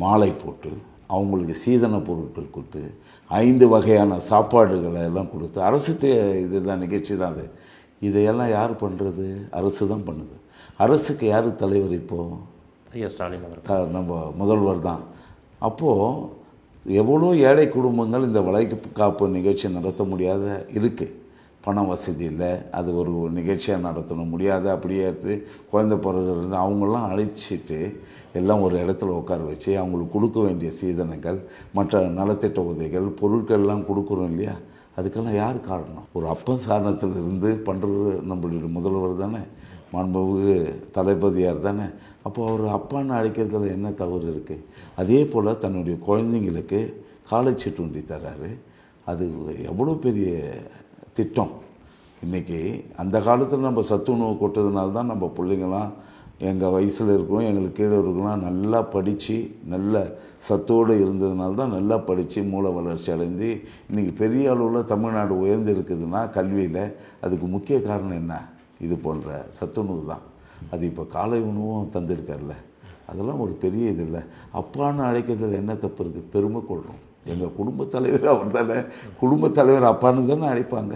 மாலை போட்டு அவங்களுக்கு சீதன பொருட்கள் கொடுத்து 5 வகையான சாப்பாடுகளை எல்லாம் கொடுத்து அரசு இதுதான் நிகழ்ச்சி தான் அது. இதையெல்லாம் யார் பண்ணுறது? அரசு தான் பண்ணுது. அரசுக்கு யார் தலைவர்? இப்போது ஐயா ஸ்டாலின் அவர், நம்ம முதல்வர் தான். அப்போது எவ்வளோ ஏழை குடும்பங்கள் இந்த வளைகாப்பு நிகழ்ச்சி நடத்த முடியாத இருக்குது. பண வசதி இல்லை, அது ஒரு நிகழ்ச்சியாக நடத்தணும் முடியாது. அப்படியே எடுத்து குழந்தை பிறகு அவங்களாம் அழைச்சிட்டு எல்லாம் ஒரு இடத்துல உட்கார வச்சு அவங்களுக்கு கொடுக்க வேண்டிய சீதனங்கள், மற்ற நலத்திட்ட உதவிகள், பொருட்கள்லாம் கொடுக்குறோம் இல்லையா? அதுக்கெல்லாம் யார் காரணம்? ஒரு அப்பன் சாரணத்தில் இருந்து பண்ணுறது நம்மளுடைய முதல்வர் தானே, மாண்புமிகு தளபதியார் தானே. அப்போது அவர் அப்பான்னு அழைக்கிறதுல என்ன தவறு இருக்குது? அதே போல் தன்னுடைய குழந்தைங்களுக்கு காலைச்சீட்டுண்டி தர்றாரு. அது எவ்வளோ பெரிய திட்டம். இன்றைக்கி அந்த காலத்தில் நம்ம சத்துணவு கொட்டதுனால தான் நம்ம பிள்ளைங்களாம் எங்கள் வயசில் இருக்கிறோம், எங்களுக்கு கீழே இருக்கலாம் நல்லா படித்து நல்ல சத்தோடு இருந்ததுனால தான் நல்லா படித்து மூளை வளர்ச்சி அடைந்து இன்றைக்கி பெரிய அளவில் தமிழ்நாடு உயர்ந்து இருக்குதுன்னா கல்வியில். அதுக்கு முக்கிய காரணம் என்ன? இது போன்ற சத்துணவு தான். அது இப்போ காலை உணவும் தந்திருக்கார்ல, அதெல்லாம் ஒரு பெரிய இது இல்லை. அப்பான்னு அழைக்கிறதுல என்ன தப்பு இருக்குது? பெருமை கொள்கிறோம். எங்கள் குடும்பத் தலைவர் அவர் தானே, குடும்பத் தலைவர் அப்பான்னு தானே அழைப்பாங்க.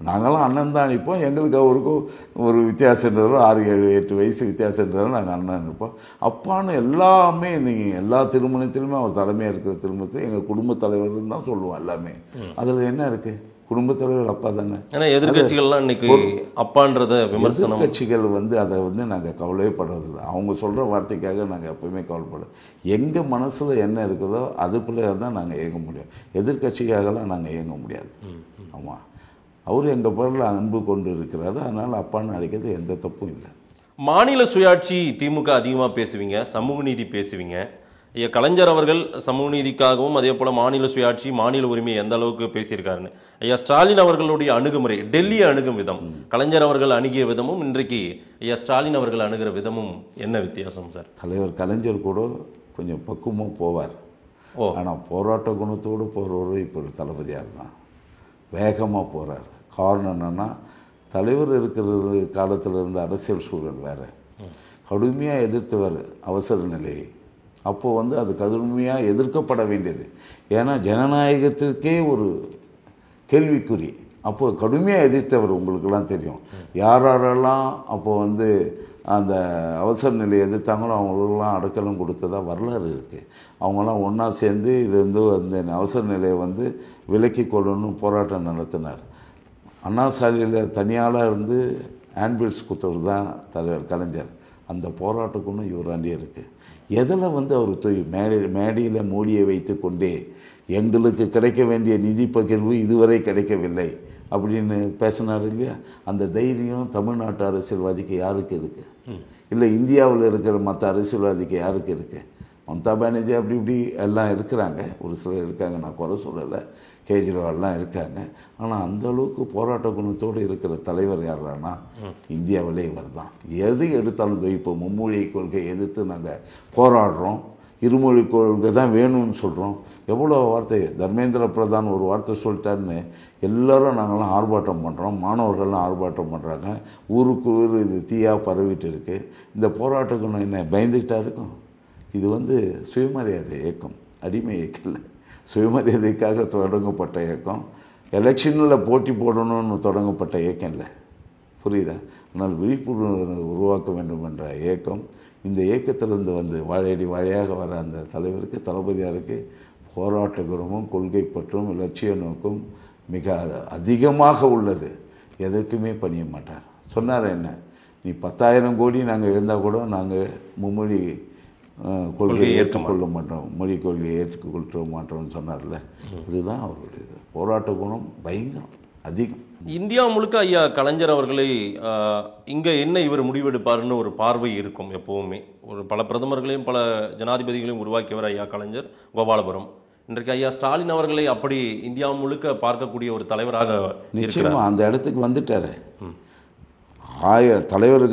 நாங்களாம் அண்ணன் தான் அழைப்போம். எங்களுக்கு அவருக்கும் ஒரு வித்தியாசன்றது 6, 7, 8 வயசு வித்தியாசன்றது நாங்கள் அண்ணன் இருப்போம். அப்பான்னு எல்லாமே நீங்கள் எல்லா திருமணத்திலுமே அவர் தலைமையாக இருக்கிற திருமணத்தில் எங்கள் குடும்பத் தலைவர்னு தான் சொல்லுவோம் எல்லாமே. அதில் என்ன இருக்குது? குடும்பத் தலைவர் அப்பா தானே. ஏன்னா எதிர்கட்சிகள்லாம் இன்னைக்கு அப்பான்றத விமர்சனம், எதிர்கட்சிகள் அதை நாங்கள் கவலையே படுறதில்லை. அவங்க சொல்கிற வார்த்தைக்காக நாங்கள் எப்பவுமே கவலைப்படுறோம். எங்கள் மனசில் என்ன இருக்குதோ அதுக்குள்ளே தான் நாங்கள் இயங்க முடியும். எதிர்கட்சிக்காகலாம் நாங்கள் இயங்க முடியாது. ஆமாம், அவர் எங்கள் பேரில் அன்பு கொண்டு இருக்கிறாரு. அதனால் அப்பான்னு அழைக்கிறது எந்த தப்பும் இல்லை. மாநில சுயாட்சி திமுக அதிகமாக பேசுவீங்க, சமூக நீதி பேசுவீங்க. ஐயா கலைஞர் அவர்கள் சமூக நீதிக்காகவும் அதே போல் மாநில சுயாட்சி மாநில உரிமை எந்த அளவுக்கு பேசியிருக்காருன்னு. ஐயா ஸ்டாலின் அவர்களுடைய அணுகுமுறை, டெல்லியை அணுகும் விதம், கலைஞர் அவர்கள் அணுகிய விதமும் இன்றைக்கு ஐயா ஸ்டாலின் அவர்கள் அணுகிற விதமும் என்ன வித்தியாசம் சார்? தலைவர் கலைஞர் கூட கொஞ்சம் பக்குவமாக போவார். ஆனால் போராட்ட குணத்தோடு போகிறவரும் இப்போ தளபதியார் தான் வேகமாக போகிறார். காரணம் என்னென்னா, தலைவர் இருக்கிற காலத்தில் இருந்த அரசியல் சூழல் வேறு. கடுமையாக எதிர்த்தவர் அவசர நிலையை. அப்போது அது கடுமையாக எதிர்க்கப்பட வேண்டியது. ஏன்னா ஜனநாயகத்திற்கே ஒரு கேள்விக்குறி. அப்போது கடுமையாக எதிர்த்தவர் உங்களுக்கெல்லாம் தெரியும். யாரெல்லாம் அப்போது அந்த அவசர நிலையை எதிர்த்தாங்களோ அவங்களுக்கெல்லாம் அடக்கலம் கொடுத்ததா வரலாறு இருக்குது. அவங்களாம் ஒன்றா சேர்ந்து இது அந்த அவசர நிலையை விலக்கி கொள்ளணும்னு போராட்டம் நடத்தினார். அண்ணா சாலையில் தனியாளாக இருந்து ஆம்பிள்ஸ் கொடுத்தவர் தான் தலைவர் கலைஞர். அந்த போராட்டக்குன்னு இவராண்டியே இருக்குது. எதில் அவர் மேடையில் மோடியை வைத்து கொண்டே எங்களுக்கு கிடைக்க வேண்டிய நிதி பகிர்வு இதுவரை கிடைக்கவில்லை அப்படின்னு பேசினார் இல்லையா? அந்த தைரியம் தமிழ்நாட்டு அரசியல்வாதிக்கு யாருக்கு இருக்குது? இல்லை இந்தியாவில் இருக்கிற மற்ற அரசியல்வாதிக்கு யாருக்கு இருக்குது? மம்தா பானர்ஜி அப்படி இப்படி எல்லாம் இருக்கிறாங்க, ஒரு சிலர் இருக்காங்க, நான் குறை சொல்லலை, கேஜ்ரிவால்லாம் இருக்காங்க. ஆனால் அந்தளவுக்கு போராட்ட குணத்தோடு இருக்கிற தலைவர் யாருன்னா இந்தியாவிலே இவர் தான். எது எடுத்தாலும் இப்போ மும்மொழி கொள்கை எதிர்த்து நாங்கள் போராடுறோம், இருமொழி கொள்கை தான் வேணும்னு சொல்கிறோம். எவ்வளோ வார்த்தை, தர்மேந்திர பிரதான் ஒரு வார்த்தை சொல்லிட்டாருன்னு எல்லோரும் நாங்கள்லாம் ஆர்ப்பாட்டம் பண்ணுறோம், மாணவர்கள்லாம் ஆர்ப்பாட்டம் பண்ணுறாங்க. ஊருக்கு ஊர் இது தீயாக பரவிட்டு இருக்குது. இந்த போராட்டக்குன்னு என்ன பயந்துக்கிட்டா இருக்கும்? இது சுயமரியாதை இயக்கம், அடிமை இயக்கம் இல்லை, சுயமரியாதைக்காக தொடங்கப்பட்ட இயக்கம். எலெக்ஷனில் போட்டி போடணும்னு தொடங்கப்பட்ட இயக்கம் இல்லை, புரியுதா? ஆனால் விழிப்புணர்வு உருவாக்க வேண்டும் என்ற இயக்கம். இந்த இயக்கத்திலிருந்து வாழையடி வாழையாக வர அந்த தலைவருக்கு, தளபதியாருக்கு போராட்ட குணமும் கொள்கை பற்றும் இலட்சிய நோக்கும் மிக அதிகமாக உள்ளது. எதற்குமே பணிய மாட்டார். சொன்னார் என்ன, நீ 10,000 கோடி நாங்கள் இருந்தால் கூட நாங்கள் மும்மொழி கொள்கையை ஏற்றுக்கொள்ள மாட்டோம், மொழி கொள்கையை ஏற்றுக்கொள்ள மாட்டோம்னு சொன்னார்ல, அதுதான் அவருடைய இது. போராட்ட குணம் பயங்கரம் அதிகம். இந்தியா முழுக்க ஐயா கலைஞர் அவர்களை இங்கே என்ன இவர் முடிவெடுப்பாருன்னு ஒரு பார்வை இருக்கும் எப்போவுமே. ஒரு பல பிரதமர்களையும் பல ஜனாதிபதிகளையும் உருவாக்கியவர் ஐயா கலைஞர், கோபாலபுரம். இன்றைக்கு ஐயா ஸ்டாலின் அவர்களை அப்படி இந்தியா முழுக்க பார்க்கக்கூடிய ஒரு தலைவராக நிச்சயமாக அந்த இடத்துக்கு வந்துட்டார். தலைவர்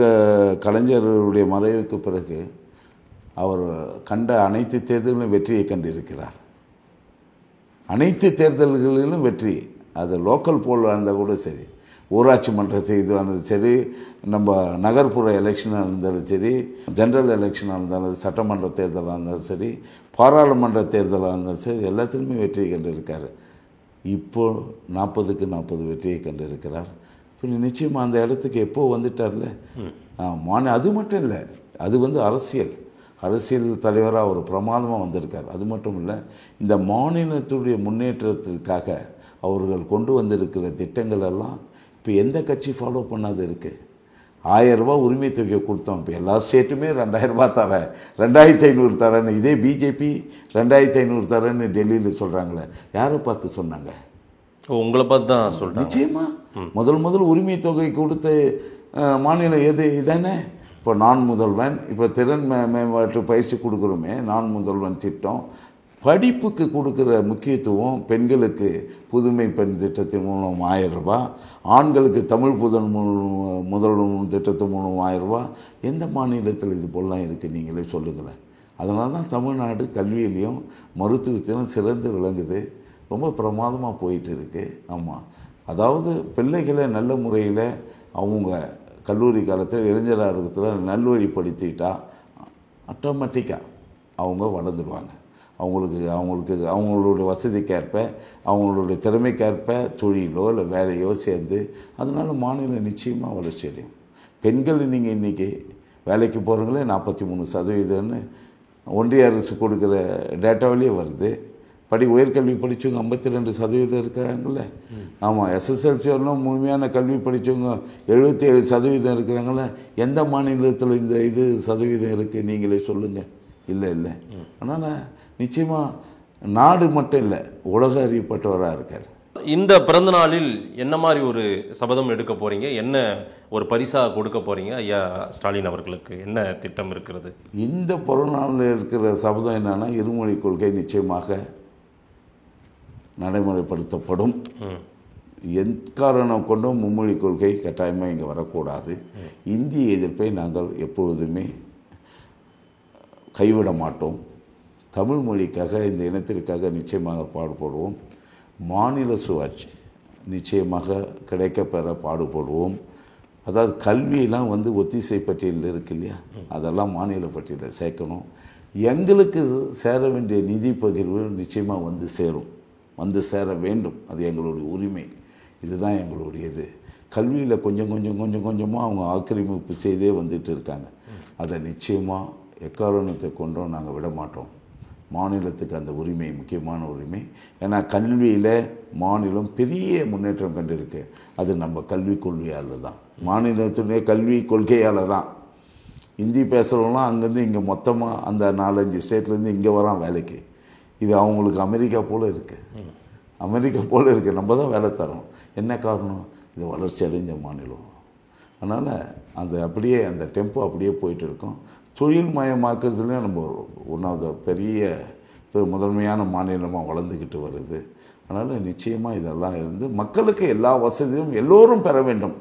கலைஞருடைய மறைவுக்கு பிறகு அவர் கண்ட அனைத்து தேர்தல்களிலும் வெற்றியை கண்டிருக்கிறார். அனைத்து தேர்தல்களிலும் வெற்றி. அது லோக்கல் போல் இருந்தால் கூட சரி, ஊராட்சி மன்றத்தை இதுவானது சரி, நம்ம நகர்ப்புற எலெக்ஷனாக இருந்தாலும் சரி, ஜென்ரல் எலெக்ஷனாக இருந்தாலும், சட்டமன்ற தேர்தலாக இருந்தாலும் சரி, பாராளுமன்ற தேர்தலாக இருந்தாலும் சரி, எல்லாத்துலேயுமே வெற்றியை கண்டிருக்கார். இப்போது 40க்கு 40 வெற்றியை கண்டிருக்கிறார். இப்போ நிச்சயமாக அந்த இடத்துக்கு எப்போ வந்துட்டார்ல, அது மட்டும் இல்லை, அது அரசியல் தலைவராக ஒரு பிரமாதமாக வந்திருக்கார். அது மட்டும் இல்லை, இந்த மாநிலத்துடைய முன்னேற்றத்திற்காக அவர்கள் கொண்டு வந்திருக்கிற திட்டங்கள் எல்லாம் இப்போ எந்த கட்சி ஃபாலோ பண்ணாது இருக்குது. 1000 ரூபா உரிமை தொகை கொடுத்தோம். இப்போ எல்லா ஸ்டேட்டுமே 2000 ரூபா தரேன், 2500 தரேன்னு. இதே பிஜேபி 2500 தரேன்னு டெல்லியில் சொல்கிறாங்களே, யாரை பார்த்து சொன்னாங்க? உங்களை பார்த்து தான் சொல்கிறேன். நிச்சயமாக முதல் உரிமை தொகை கொடுத்த மாநிலம் எது? இதானே. இப்போ நான் முதல்வன், இப்போ திறன் மேம்பாட்டு பயிற்சி கொடுக்குறோமே, நான் முதல்வன் திட்டம். படிப்புக்கு கொடுக்குற முக்கியத்துவம், பெண்களுக்கு புதுமை பெண் திட்டத்தின் மூலம் 1000 ரூபா, ஆண்களுக்கு தமிழ் முதல்வன் திட்டத்தின் மூலம் 1000 ரூபா. எந்த மாநிலத்தில் இது போலாம் இருக்குது? நீங்களே சொல்லுங்களேன். அதனால தான் தமிழ்நாடு கல்வியிலையும் மருத்துவத்திலும் சிறந்து விளங்குது. ரொம்ப பிரமாதமாக போயிட்டு இருக்குது. ஆமாம், அதாவது பிள்ளைகளை நல்ல முறையில் அவங்க கல்லூரி காலத்தில் இளைஞராகத்தில் நல்வழிப்படுத்திட்டா ஆட்டோமேட்டிக்காக அவங்க வளர்ந்துடுவாங்க. அவங்களுடைய வசதிக்கேற்ப, அவங்களுடைய திறமைக்கேற்ப தொழிலோ இல்லை வேலையோ சேர்ந்து, அதனால் மாநிலம் நிச்சயமாக வளர்ச்சி அடையும். பெண்கள் நீங்கள் இன்றைக்கி வேலைக்கு போகிறவங்களே 43% ஒன்றிய அரசு கொடுக்குற டேட்டாவிலேயே வருது. உயர்கல்வி படித்தவங்க 52% இருக்கிறாங்களே. ஆமாம், எஸ்எஸ்எல்சி வரலாம் முழுமையான கல்வி படித்தவங்க 77% இருக்கிறாங்களே. எந்த மாநிலத்தில் இந்த சதவீதம் இருக்குது? நீங்களே சொல்லுங்கள். இல்லை. அதனால் நிச்சயமாக நாடு மட்டும் இல்லை, உலக அறியப்பட்டவராக இருக்கார். இந்த பிறந்த நாளில் என்ன மாதிரி ஒரு சபதம் எடுக்க போகிறீங்க? என்ன ஒரு பரிசாக கொடுக்க போகிறீங்க ஐயா ஸ்டாலின் அவர்களுக்கு? என்ன திட்டம் இருக்கிறது? இந்த பிறந்த நாளில் இருக்கிற சபதம் என்னன்னா, இருமொழி கொள்கை நிச்சயமாக நடைமுறைப்படுத்தப்படும். எக்காரணம் கொண்டும் மும்மொழி கொள்கை கட்டாயமாக இங்கே வரக்கூடாது. இந்திய எதிர்ப்பை நாங்கள் எப்பொழுதுமே கைவிட மாட்டோம். தமிழ் மொழிக்காக, இந்த இனத்திற்காக நிச்சயமாக பாடுபடுவோம். மாநில சுயாட்சி நிச்சயமாக கிடைக்கப்பெற பாடுபடுவோம். அதாவது கல்வியெல்லாம் ஒத்திசை பட்டியலில் இருக்கு இல்லையா, அதெல்லாம் மாநில பட்டியலில் சேர்க்கணும். எங்களுக்கு சேர வேண்டிய நிதி பகிர்வு நிச்சயமாக சேர வேண்டும். அது எங்களுடைய உரிமை. இதுதான் எங்களுடையது. கல்வியில் கொஞ்சமாக அவங்க ஆக்கிரமிப்பு செய்தே வந்துட்டு இருக்காங்க. அதை நிச்சயமாக எக்காரணத்தை கொண்டும் நாங்கள் விட மாட்டோம். மாநிலத்துக்கு அந்த உரிமை முக்கியமான உரிமை. ஏன்னா கல்வியில் மாநிலம் பெரிய முன்னேற்றம் கண்டிருக்கு. அது நம்ம கல்விக் கொள்கையால் தான், மாநிலத்துடைய கல்வி கொள்கையால் தான். ஹிந்தி பேசுகிறவங்களாம் அங்கேருந்து இங்கே மொத்தமாக அந்த 4-5 ஸ்டேட்லேருந்து இங்கே வரான் வேலைக்கு. இது அவங்களுக்கு அமெரிக்கா போல் இருக்குது. நம்ம தான் வேலை தரோம். என்ன காரணம்? இது வளர்ச்சி அடைஞ்ச மாநிலம். அதனால் அந்த டெம்போ அப்படியே போயிட்டு இருக்கோம். தொழில் மயமாக்குறதுலேயும் நம்ம ஒன்றாவது பெரிய முதன்மையான மாநிலமாக வளர்ந்துக்கிட்டு வருது. அதனால் நிச்சயமாக இதெல்லாம் இருந்து மக்களுக்கு எல்லா வசதியும் எல்லோரும் பெற வேண்டும்.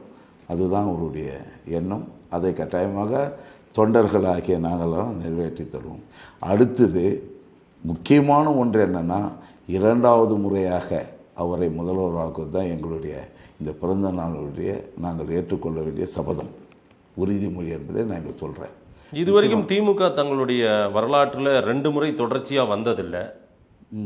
அதுதான் அவருடைய எண்ணம். அதை கட்டாயமாக தொண்டர்களாகிய நாங்களாம் நிறைவேற்றி தருவோம். அடுத்தது முக்கியமான ஒன்று என்னென்னா, 2வது முறையாக அவரை முதல்வராக்குவது தான் எங்களுடைய இந்த பிறந்த நாளுடைய நாங்கள் ஏற்றுக்கொள்ள வேண்டிய சபதம், உறுதிமொழி என்பதை நாங்கள் சொல்கிறேன். இதுவரைக்கும் திமுக தங்களுடைய வரலாற்றில் 2 முறை தொடர்ச்சியாக வந்ததில்லை.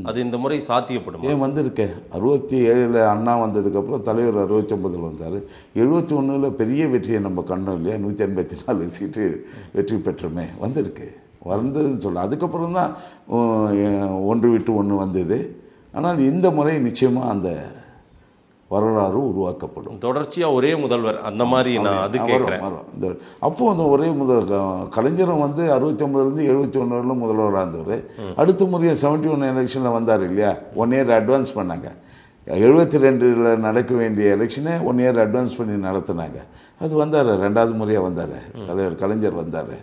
அது இந்த முறை சாத்தியப்படும். ஏன் வந்திருக்கேன்? 67 அண்ணா வந்ததுக்கப்புறம் தலைவர் 69 வந்தார். 71 பெரிய வெற்றியை நம்ம கண்டோம் இல்லையா, 184 சீட்டு வெற்றி பெற்றோமே, வந்ததுன்னு சொல்ல. அதுக்கப்புறம் தான் 1 விட்டு 1 வந்தது. ஆனால் இந்த முறை நிச்சயமாக அந்த வரலாறு உருவாக்கப்படும். தொடர்ச்சியாக ஒரே முதல்வர் அந்த மாதிரி நான் அது கேட்குறேன். அப்போ அந்த ஒரே கலைஞரும் வந்து 69லேருந்து 71 முதல்வராக இருந்தவர். அடுத்த முறையை 71 எலெக்ஷனில் வந்தார் இல்லையா, 1 இயர் அட்வான்ஸ் பண்ணாங்க. 72 நடக்க வேண்டிய எலெக்ஷனை 1 இயர் அட்வான்ஸ் பண்ணி நடத்தினாங்க. அது வந்தார், 2வது முறையாக வந்தார், தலைவர் கலைஞர் வந்தார்.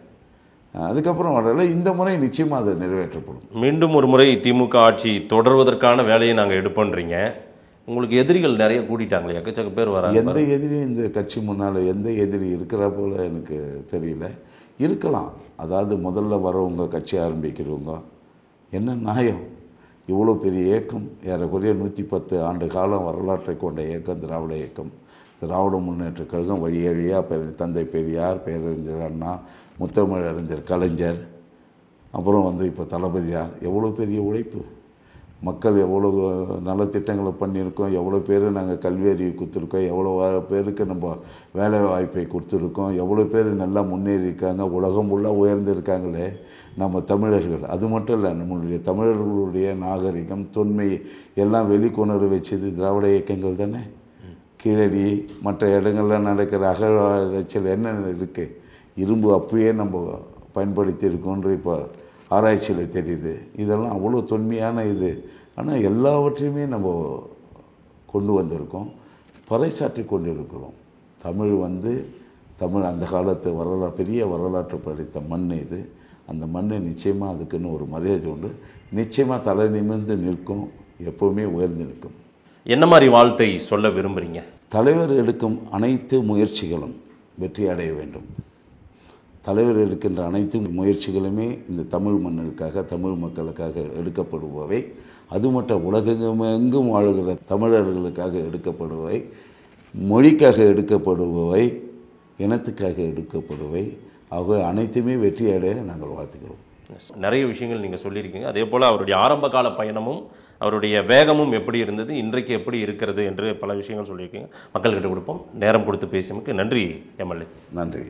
அதுக்கப்புறம் வரல. இந்த முறை நிச்சயமாக அது நிறைவேற்றப்படும். மீண்டும் ஒரு முறை திமுக ஆட்சி தொடர்வதற்கான வேலையை நாங்கள் எடுப்போன்றீங்க. உங்களுக்கு எதிரிகள் நிறைய கூட்டிட்டாங்களே, எக்கச்சக்க பேர் வராங்க. எந்த எதிரியும் இந்த கட்சி முன்னால் எந்த எதிரி இருக்கிற போல எனக்கு தெரியல. இருக்கலாம், அதாவது முதல்ல வரவங்க, கட்சி ஆரம்பிக்கிறவங்க, என்ன நியாயம்? இவ்வளோ பெரிய இயக்கம், ஏறக்குறைய 110 ஆண்டு காலம் வரலாற்றை கொண்ட இயக்கம் திராவிட இயக்கம். திராவிட முன்னேற்ற கழகம் வழி வழியாக தந்தை பெரியார், பேரறிஞர் அண்ணா, முத்தமிழறிஞர் கலைஞர், அப்புறம் வந்து இப்போ தளபதியார். எவ்வளோ பெரிய உழைப்பு, மக்கள் எவ்வளோ நலத்திட்டங்களை பண்ணியிருக்கோம், எவ்வளோ பேர் நாங்கள் கல்வி அறிவு கொடுத்துருக்கோம், எவ்வளோ பேருக்கு நம்ம வேலை வாய்ப்பை கொடுத்துருக்கோம், எவ்வளோ பேர் நல்லா முன்னேறியிருக்காங்க, உலகம் ஃபுல்லாக உயர்ந்திருக்காங்களே நம்ம தமிழர்கள். அது மட்டும் இல்லை, நம்மளுடைய தமிழர்களுடைய நாகரிகம், தொன்மை எல்லாம் வெளிக்கொணர வச்சது திராவிட இயக்கங்கள் தானே. கீழடி மற்ற இடங்கள்லாம் நடக்கிற அகழ்வாராய்ச்சியில் என்ன இருக்குது, இரும்பு அப்பயே நம்ம பயன்படுத்தியிருக்கோன்ற இப்போ ஆராய்ச்சியில் தெரியுது. இதெல்லாம் அவ்வளோ தொன்மையான இது. ஆனால் எல்லாவற்றையுமே நம்ம கொண்டு வந்திருக்கோம், பறைசாற்றி கொண்டு இருக்கிறோம். தமிழ் அந்த காலத்து பெரிய வரலாற்று படைத்த மண் இது. அந்த மண்ணை நிச்சயமாக அதுக்குன்னு ஒரு மரியாதை உண்டு. நிச்சயமாக தலை நிமிர்ந்து நிற்கும், எப்போவுமே உயர்ந்து நிற்கும். என்ன மாதிரி வாழ்த்தை சொல்ல விரும்புகிறீங்க? தலைவர் எடுக்கும் அனைத்து முயற்சிகளும் வெற்றி அடைய வேண்டும். தலைவர் எடுக்கின்ற அனைத்து முயற்சிகளுமே இந்த தமிழ் மண்ணிற்காக, தமிழ் மக்களுக்காக எடுக்கப்படுபவை. அது மட்டும் உலகெங்கும் வாழுகிற தமிழர்களுக்காக எடுக்கப்படுபவை, மொழிக்காக எடுக்கப்படுபவை, இனத்துக்காக எடுக்கப்படுபவை. ஆக அனைத்துமே வெற்றி அடைய நாங்கள் வாழ்த்துக்கிறோம். நிறைய விஷயங்கள் நீங்கள் சொல்லியிருக்கீங்க. அதே போல் அவருடைய ஆரம்ப கால பயணமும் அவருடைய வேகமும் எப்படி இருந்தது, இன்றைக்கு எப்படி இருக்கிறது என்று பல விஷயங்கள் சொல்லியிருக்கீங்க. மக்கள்கிட்ட கொடுப்போம். நேரம் கொடுத்து பேசியமைக்கு நன்றி எம்எல்ஏ. நன்றி.